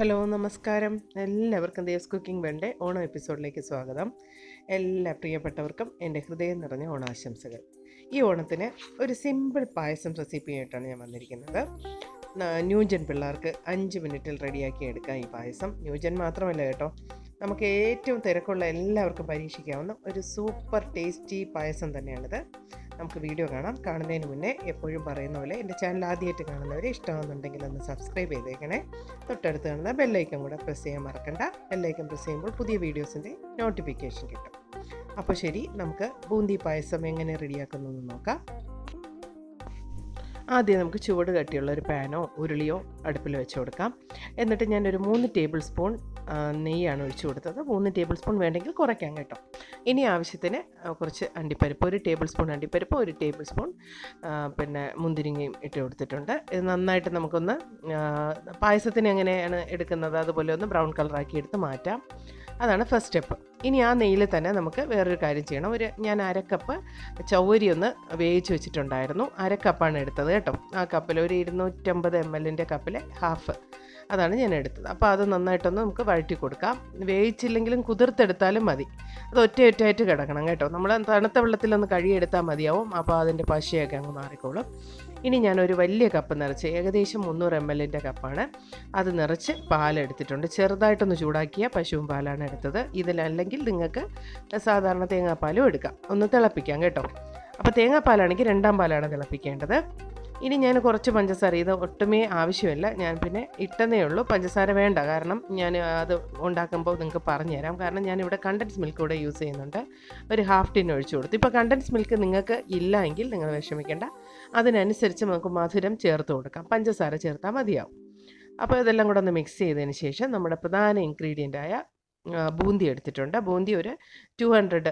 Hello നമസ്കാരം. എല്ലാവർക്കും Dev's cooking വേണ്ട ഓണം എപ്പിസോഡിലേക്ക് സ്വാഗതം. എല്ലാ പ്രിയപ്പെട്ടവർക്കും എൻ്റെ ഹൃദയം നിറഞ്ഞ ഓണാശംസകൾ. ഈ ഓണത്തിന് ഒരു സിമ്പിൾ പായസം റെസിപ്പി ആയിട്ടാണ് ഞാൻ വന്നിരിക്കുന്നത്. ന്യൂജൻ പിള്ളേർക്ക് 5 മിനിറ്റിൽ റെഡിയാക്കി എടുക്കാം ഈ പായസം. ന്യൂജൻ മാത്രമല്ല കേട്ടോ, നമുക്ക് ഏറ്റവും തിരക്കുള്ള എല്ലാവർക്കും പരീക്ഷിക്കാവുന്ന ഒരു സൂപ്പർ ടേസ്റ്റി പായസം തന്നെയാണിത്. നമുക്ക് വീഡിയോ കാണാം. കാണുന്നതിന് മുന്നേ എപ്പോഴും പറയുന്ന പോലെ എൻ്റെ ചാനൽ ആദ്യമായിട്ട് കാണുന്നവരെ ഇഷ്ടമാകുന്നുണ്ടെങ്കിൽ ഒന്ന് സബ്സ്ക്രൈബ് ചെയ്തേക്കണേ. തൊട്ടടുത്ത് കാണുന്ന ബെല്ലൈക്കൺ കൂടെ പ്രസ് ചെയ്യാൻ മറക്കണ്ട. ബെല്ലൈക്കൺ പ്രസ് ചെയ്യുമ്പോൾ പുതിയ വീഡിയോസിൻ്റെ നോട്ടിഫിക്കേഷൻ കിട്ടും. അപ്പോൾ ശരി, നമുക്ക് ബൂന്തി പായസം എങ്ങനെ റെഡിയാക്കുന്നതെന്ന് നോക്കാം. ആദ്യം നമുക്ക് ചുവട് കട്ടിയുള്ള ഒരു പാനോ ഉരുളിയോ അടുപ്പിൽ വെച്ച് കൊടുക്കാം. എന്നിട്ട് ഞാനൊരു 3 ടേബിൾ സ്പൂൺ നെയ്യാണ് ഒഴിച്ചു കൊടുത്തത്. 3 ടേബിൾ സ്പൂൺ വേണമെങ്കിൽ കുറയ്ക്കാം കേട്ടോ. ഇനി ആവശ്യത്തിന് കുറച്ച് അണ്ടിപ്പരിപ്പ്, 1 ടേബിൾ സ്പൂൺ അണ്ടിപ്പരിപ്പ്, 1 ടേബിൾ സ്പൂൺ മുന്തിരിങ്ങയും ഇട്ട് കൊടുത്തിട്ടുണ്ട്. ഇത് നന്നായിട്ട് നമുക്കൊന്ന് പായസത്തിന് എങ്ങനെയാണ് എടുക്കുന്നത് അതുപോലെ ഒന്ന് ബ്രൗൺ കളറാക്കി എടുത്ത് മാറ്റാം. അതാണ് ഫസ്റ്റ് സ്റ്റെപ്പ്. ഇനി ആ നെയ്യിൽ തന്നെ നമുക്ക് വേറൊരു കാര്യം ചെയ്യണം. ഞാൻ 1/2 കപ്പ് ചൗവരി ഒന്ന് വേവിച്ച് വെച്ചിട്ടുണ്ടായിരുന്നു. 1/2 കപ്പാണ് എടുത്തത് കേട്ടോ. ആ കപ്പിൽ ഒരു 250 ml കപ്പിൽ ഹാഫ് അതാണ് ഞാൻ എടുത്തത്. അപ്പോൾ അത് നന്നായിട്ടൊന്ന് നമുക്ക് വഴറ്റി കൊടുക്കാം. വേവിച്ചില്ലെങ്കിലും കുതിർത്തെടുത്താലും മതി. അത് ഒറ്റയായിട്ട് കിടക്കണം കേട്ടോ. നമ്മൾ തണുത്ത വെള്ളത്തിലൊന്ന് കഴുകിയെടുത്താൽ മതിയാവും. അപ്പോൾ അതിൻ്റെ പശയൊക്കെ അങ്ങ് മാറിക്കോളും. ഇനി ഞാനൊരു വലിയ കപ്പ് നിറച്ച്, ഏകദേശം 300 ml കപ്പാണ്, അത് നിറച്ച് പാലെടുത്തിട്ടുണ്ട്. ചെറുതായിട്ടൊന്ന് ചൂടാക്കിയ പശുവും പാലാണ് എടുത്തത്. ഇതിലല്ലെങ്കിൽ നിങ്ങൾക്ക് സാധാരണ തേങ്ങാപ്പാലും എടുക്കാം. ഒന്ന് തിളപ്പിക്കാം കേട്ടോ. അപ്പോൾ തേങ്ങാപ്പാലാണെങ്കിൽ 2ാം പാലാണ് തിളപ്പിക്കേണ്ടത്. ഇനി ഞാൻ കുറച്ച് പഞ്ചസാര, ഇത് ഒട്ടുമേ ആവശ്യമില്ല, ഞാൻ പിന്നെ ഇട്ടതേ ഉള്ളൂ. പഞ്ചസാര വേണ്ട, കാരണം ഞാൻ അത് ഉണ്ടാക്കുമ്പോൾ നിങ്ങൾക്ക് പറഞ്ഞുതരാം. കാരണം ഞാനിവിടെ കണ്ടൻസ് മിൽക്ക് കൂടെ യൂസ് ചെയ്യുന്നുണ്ട്. ഒരു ഹാഫ് ടിൻ ഒഴിച്ചു കൊടുത്തു. ഇപ്പോൾ കണ്ടൻസ് മിൽക്ക് നിങ്ങൾക്ക് ഇല്ല എങ്കിൽ നിങ്ങൾ വിഷമിക്കേണ്ട. അതിനനുസരിച്ച് നമുക്ക് മധുരം ചേർത്ത് കൊടുക്കാം. പഞ്ചസാര ചേർത്താൽ മതിയാവും. അപ്പോൾ ഇതെല്ലാം കൂടെ ഒന്ന് മിക്സ് ചെയ്തതിന് ശേഷം നമ്മുടെ പ്രധാന ഇൻഗ്രീഡിയൻ്റായ ബൂന്തി എടുത്തിട്ടുണ്ട്. ബൂന്തി ഒരു 200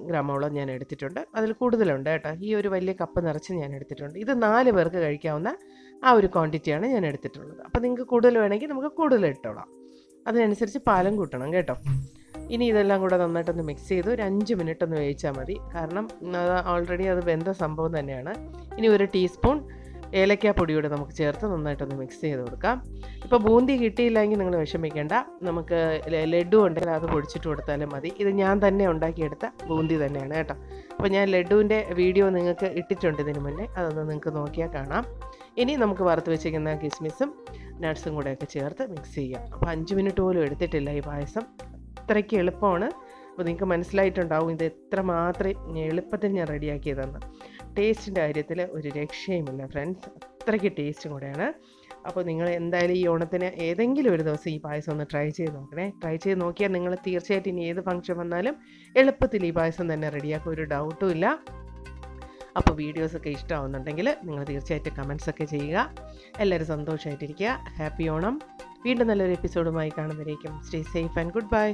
ഗ്രാമോളം ഞാൻ എടുത്തിട്ടുണ്ട്. അതിൽ കൂടുതലുണ്ട് കേട്ടോ. ഈ ഒരു വലിയ കപ്പ് നിറച്ച് ഞാൻ എടുത്തിട്ടുണ്ട്. ഇത് 4 പേർക്ക് കഴിക്കാവുന്ന ആ ഒരു ക്വാണ്ടിറ്റിയാണ് ഞാൻ എടുത്തിട്ടുള്ളത്. അപ്പോൾ നിങ്ങൾക്ക് കൂടുതൽ വേണമെങ്കിൽ നമുക്ക് കൂടുതൽ ഇട്ടോളാം. അതിനനുസരിച്ച് പാലും കൂട്ടണം കേട്ടോ. ഇനി ഇതെല്ലാം കൂടെ നന്നായിട്ടൊന്ന് മിക്സ് ചെയ്ത് ഒരു 5 മിനിറ്റ് ഒന്ന് വേവിച്ചാൽ മതി. കാരണം ഓൾറെഡി അത് വെന്ത സംഭവം തന്നെയാണ്. ഇനി 1 ടീസ്പൂൺ ഏലക്കാപ്പൊടിയോടെ നമുക്ക് ചേർത്ത് നന്നായിട്ടൊന്ന് മിക്സ് ചെയ്ത് കൊടുക്കാം. ഇപ്പോൾ ബൂന്തി കിട്ടിയില്ലെങ്കിൽ നിങ്ങൾ വിഷമിക്കേണ്ട, നമുക്ക് ലഡു ഉണ്ടെങ്കിൽ അത് പൊടിച്ചിട്ട് കൊടുത്താലും മതി. ഇത് ഞാൻ തന്നെ ഉണ്ടാക്കിയെടുത്ത ബൂന്തി തന്നെയാണ് കേട്ടോ. അപ്പോൾ ഞാൻ ലഡുവിൻ്റെ വീഡിയോ നിങ്ങൾക്ക് ഇട്ടിട്ടുണ്ട് ഇതിന് മുന്നേ, അതൊന്ന് നിങ്ങൾക്ക് നോക്കിയാൽ കാണാം. ഇനി നമുക്ക് വറുത്ത് വെച്ചിരിക്കുന്ന കിസ്മിസും നട്ട്സും കൂടെയൊക്കെ ചേർത്ത് മിക്സ് ചെയ്യാം. അപ്പോൾ 5 മിനിറ്റ് പോലും എടുത്തിട്ടില്ല ഈ പായസം. അത്രയ്ക്ക് എളുപ്പമാണ്. അപ്പോൾ നിങ്ങൾക്ക് മനസ്സിലായിട്ടുണ്ടാവും ഇത് എത്ര മാത്രം എളുപ്പത്തിൽ ഞാൻ റെഡിയാക്കിയതെന്ന്. ടേസ്റ്റിൻ്റെ കാര്യത്തിൽ ഒരു രക്ഷയുമില്ല ഫ്രണ്ട്സ്, അത്രയ്ക്ക് ടേസ്റ്റും കൂടെയാണ്. അപ്പോൾ നിങ്ങൾ എന്തായാലും ഈ ഓണത്തിന് ഏതെങ്കിലും ഒരു ദിവസം ഈ പായസം ഒന്ന് ട്രൈ ചെയ്ത് നോക്കണേ. ട്രൈ ചെയ്ത് നോക്കിയാൽ നിങ്ങൾ തീർച്ചയായിട്ടും ഇനി ഏത് ഫംഗ്ഷൻ വന്നാലും എളുപ്പത്തിൽ ഈ പായസം തന്നെ റെഡിയാക്കും, ഒരു ഡൗട്ടും ഇല്ല. അപ്പോൾ വീഡിയോസൊക്കെ ഇഷ്ടമാവുന്നുണ്ടെങ്കിൽ നിങ്ങൾ തീർച്ചയായിട്ടും കമൻസൊക്കെ ചെയ്യുക. എല്ലാവരും സന്തോഷമായിട്ടിരിക്കുക. ഹാപ്പി ഓണം. വീണ്ടും നല്ലൊരു എപ്പിസോഡുമായി കാണുന്നവരേക്കും stay safe and good bye.